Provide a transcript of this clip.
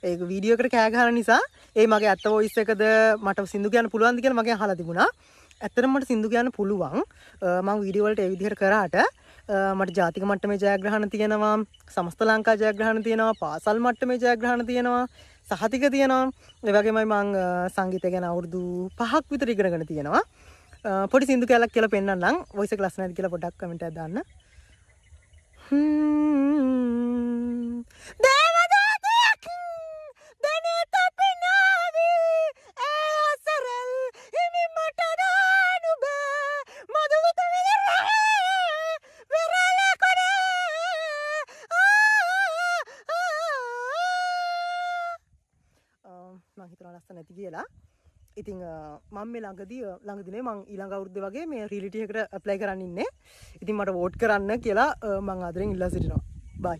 ඒක වීඩියෝ එකට කෑ ගහන නිසා ඒ මගේ අත්ත වොයිස් එකද මට සින්දු කියන්න පුළුවන්ද කියලා මගෙන් අහලා තිබුණා. ඇත්තටම මට සින්දු කියන්න පුළුවන්. මම වීඩියෝ වලට ඒ විදිහට කරාට මට ජාතික මට්ටමේ ජයග්‍රහණ තියෙනවා, සමස්ත ලංකා ජයග්‍රහණ තියෙනවා, පාසල් මට්ටමේ ජයග්‍රහණ තියෙනවා, සහතික තියෙනවා. ඒ වගේමයි මම සංගීතය ගැන අවුරුදු 5ක් විතර ඉගෙනගෙන තියෙනවා. පොඩි සින්දු කැලක් කියලා පෙන්නන්නම්. වොයිස් එක ලස්සනයිද කියලා පොඩ්ඩක් කමෙන්ට් එකක් දාන්න. දේවදත්තක් දැනට පිනාවේ ඇසරල් හිමි මට දානු බෑ මදුවත විරල මං හිතනවා ලස්සන නැති කියලා. ඉතින් මම මේ ළඟදී මං ඊළඟ අවුරුද්දේ වගේ මේ රියැලිටි එකට ඇප්ලයි කරන්න ඉන්නේ. ඉතින් මට වෝට් කරන්න කියලා මං ආදරෙන් ඉල්ලා සිටිනවා. බයි.